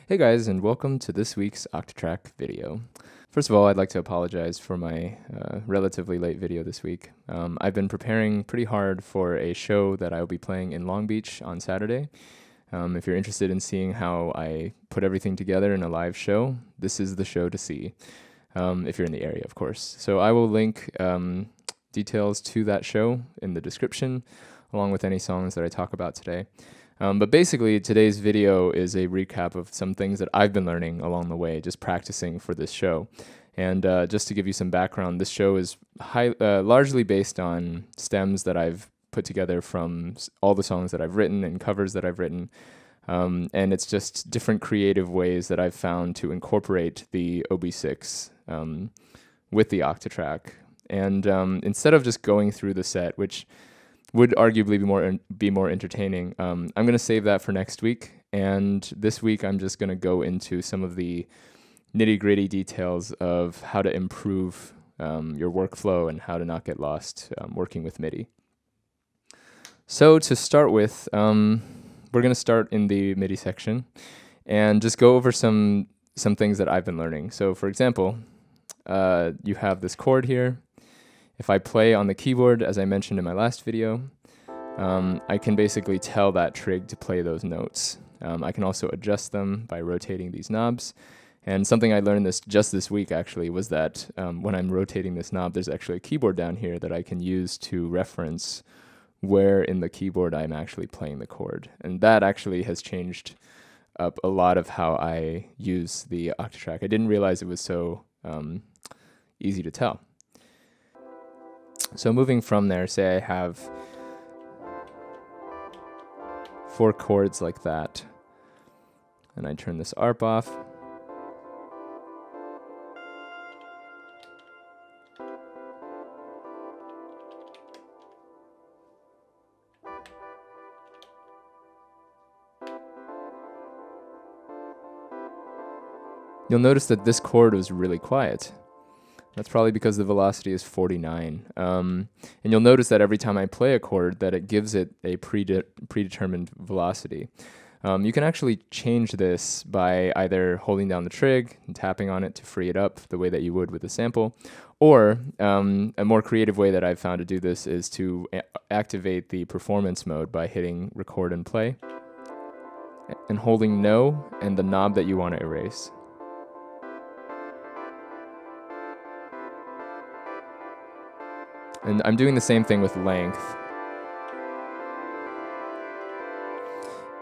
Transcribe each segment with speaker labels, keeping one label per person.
Speaker 1: Hey guys, and welcome to this week's Octatrack video. First of all, I'd like to apologize for my relatively late video this week. I've been preparing pretty hard for a show that I'll be playing in Long Beach on Saturday. If you're interested in seeing how I put everything together in a live show, this is the show to see, if you're in the area, of course. So I will link details to that show in the description, along with any songs that I talk about today. But basically, today's video is a recap of some things that I've been learning along the way, just practicing for this show. And just to give you some background, this show is largely based on stems that I've put together from all the songs that I've written and covers that I've written. And it's just different creative ways that I've found to incorporate the OB6 with the Octatrack. And instead of just going through the set, which would arguably be more entertaining. I'm going to save that for next week, and this week I'm just going to go into some of the nitty-gritty details of how to improve your workflow and how to not get lost working with MIDI. So to start with, we're going to start in the MIDI section and just go over some things that I've been learning. So for example, you have this chord here. If I play on the keyboard, as I mentioned in my last video, I can basically tell that trig to play those notes. I can also adjust them by rotating these knobs. And something I learned just this week actually was that when I'm rotating this knob, there's actually a keyboard down here that I can use to reference where in the keyboard I'm actually playing the chord. And that actually has changed up a lot of how I use the Octatrack. I didn't realize it was so easy to tell. So moving from there, say I have 4 chords like that, and I turn this ARP off. You'll notice that this chord was really quiet. That's probably because the velocity is 49. And you'll notice that every time I play a chord that it gives it a predetermined velocity. You can actually change this by either holding down the trig and tapping on it to free it up the way that you would with a sample. Or a more creative way that I've found to do this is to activate the performance mode by hitting record and play and holding no and the knob that you want to erase. And I'm doing the same thing with length.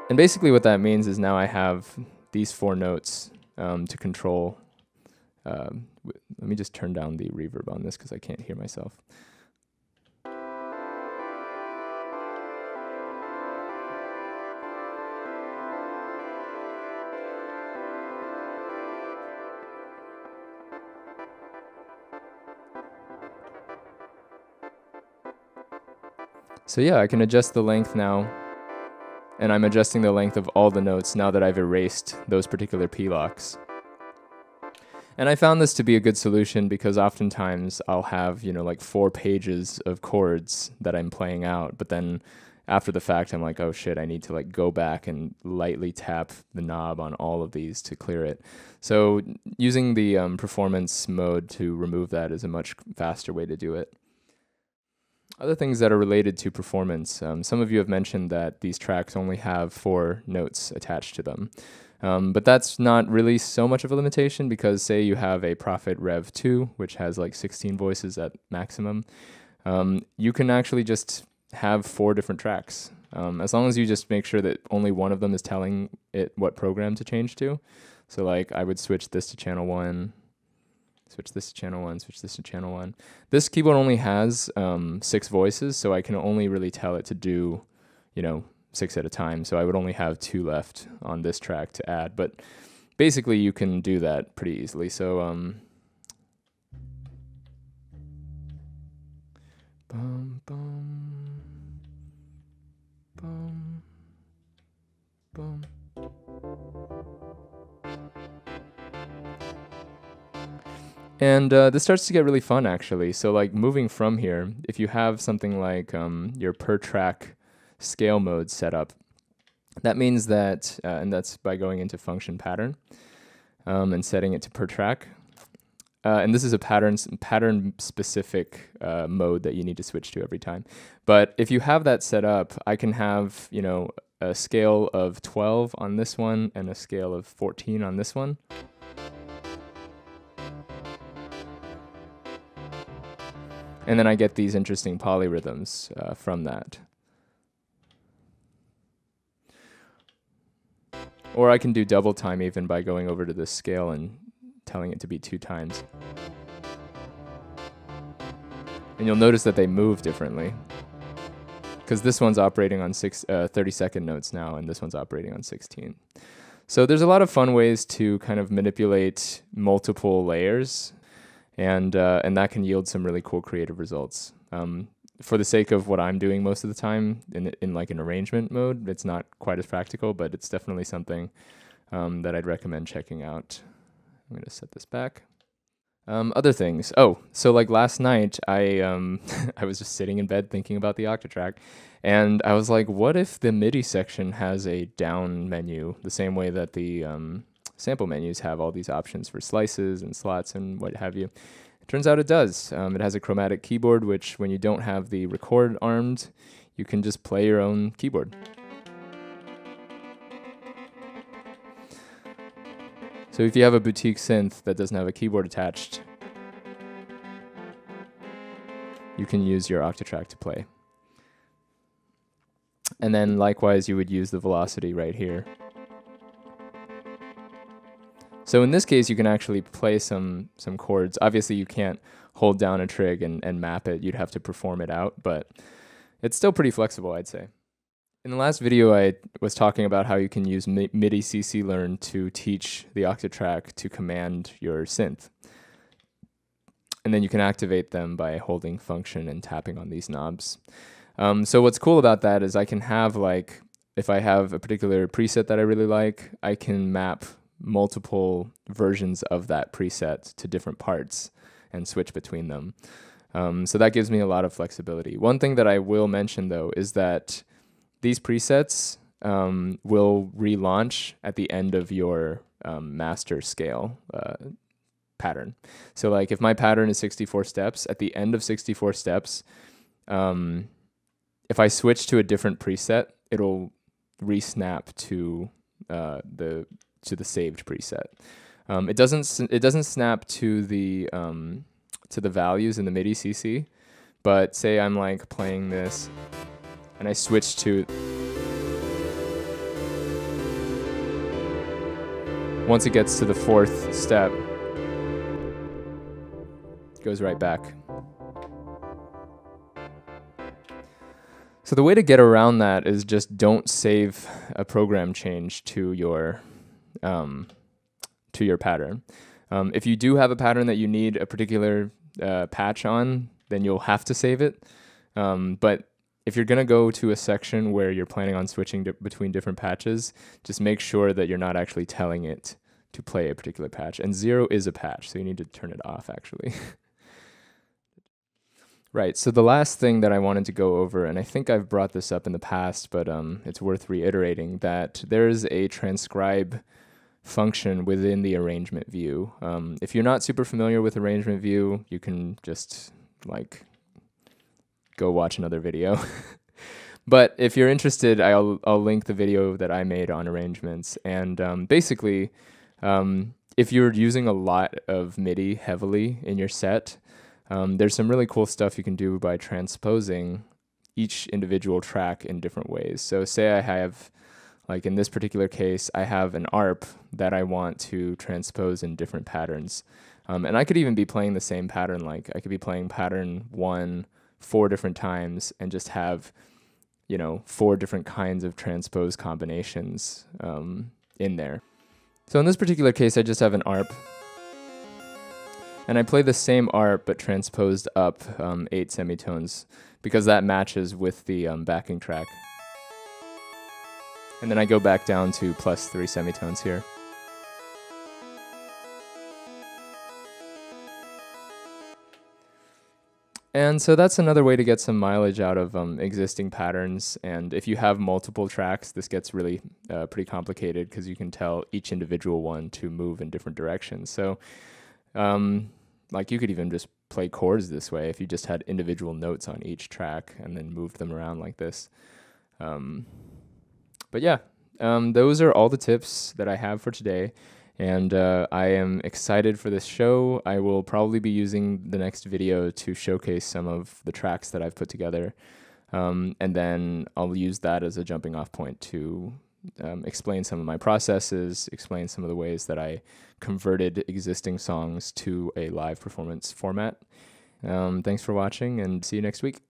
Speaker 1: And basically what that means is now I have these 4 notes to control. Let me just turn down the reverb on this because I can't hear myself. So yeah, I can adjust the length now, and I'm adjusting the length of all the notes now that I've erased those particular P-locks. And I found this to be a good solution because oftentimes I'll have, like 4 pages of chords that I'm playing out, but then after the fact I'm like, oh shit, I need to go back and lightly tap the knob on all of these to clear it. So using the performance mode to remove that is a much faster way to do it. Other things that are related to performance, some of you have mentioned that these tracks only have 4 notes attached to them. But that's not really so much of a limitation because say you have a Prophet Rev 2, which has 16 voices at maximum, you can actually just have 4 different tracks. As long as you just make sure that only one of them is telling it what program to change to. So I would switch this to channel 1, switch this to channel 1, switch this to channel 1. This keyboard only has 6 voices, so I can only really tell it to do, 6 at a time. So I would only have 2 left on this track to add. But basically, you can do that pretty easily. So, bum, bum, bum, bum. And this starts to get really fun, actually. So moving from here, if you have something like your per track scale mode set up, That means that, and that's by going into function pattern and setting it to per track. And this is a pattern specific mode that you need to switch to every time. But if you have that set up, I can have, you know, a scale of 12 on this one and a scale of 14 on this one. And then I get these interesting polyrhythms from that. Or I can do double time even by going over to this scale and telling it to be 2 times. And you'll notice that they move differently, because this one's operating on 30-second notes now, and this one's operating on 16. So there's a lot of fun ways to kind of manipulate multiple layers, and that can yield some really cool creative results. For the sake of what I'm doing most of the time in like an arrangement mode, it's not quite as practical, but it's definitely something that I'd recommend checking out. I'm going to set this back. Other things. Oh, so like last night, I I was just sitting in bed thinking about the Octatrack, and I was like, what if the MIDI section has a down menu, the same way that the sample menus have all these options for slices and slots and what have you. It turns out it does. It has a chromatic keyboard, which when you don't have the record armed, you can just play your own keyboard. So if you have a boutique synth that doesn't have a keyboard attached, you can use your Octatrack to play. And then likewise, you would use the velocity right here. So in this case, you can actually play some chords. Obviously, you can't hold down a trig and map it. You'd have to perform it out, but it's still pretty flexible, I'd say. In the last video, I was talking about how you can use MIDI CC Learn to teach the Octatrack to command your synth. And then you can activate them by holding function and tapping on these knobs. So what's cool about that is I can have, like, if I have a particular preset that I really like, I can map multiple versions of that preset to different parts and switch between them. So that gives me a lot of flexibility. One thing that I will mention, though, is that these presets will relaunch at the end of your master scale pattern. So like if my pattern is 64 steps, at the end of 64 steps, if I switch to a different preset, it'll re-snap to the saved preset. It doesn't snap to the values in the MIDI CC, but say I'm like playing this and I switch to, once it gets to the 4th step, it goes right back. So the way to get around that is just don't save a program change to your pattern. If you do have a pattern that you need a particular patch on, then you'll have to save it. But if you're going to go to a section where you're planning on switching between different patches, just make sure that you're not actually telling it to play a particular patch. And 0 is a patch, so you need to turn it off, actually. Right, so the last thing that I wanted to go over, and I think I've brought this up in the past, but it's worth reiterating, that there's a transcribe function within the arrangement view. If you're not super familiar with arrangement view, you can just like go watch another video. But if you're interested, I'll link the video that I made on arrangements. And basically, if you're using a lot of MIDI heavily in your set, there's some really cool stuff you can do by transposing each individual track in different ways. So say I have, like in this particular case, I have an ARP that I want to transpose in different patterns. And I could even be playing the same pattern, like I could be playing pattern 1 4 different times and just have, you know, 4 different kinds of transpose combinations in there. So in this particular case, I just have an ARP. And I play the same ARP but transposed up 8 semitones because that matches with the backing track. And then I go back down to +3 semitones here. And so that's another way to get some mileage out of existing patterns. And if you have multiple tracks, this gets really pretty complicated because you can tell each individual one to move in different directions. So like you could even just play chords this way if you just had individual notes on each track and then moved them around like this. But yeah, those are all the tips that I have for today. And I am excited for this show. I will probably be using the next video to showcase some of the tracks that I've put together. And then I'll use that as a jumping off point to explain some of my processes, explain some of the ways that I converted existing songs to a live performance format. Thanks for watching, and see you next week.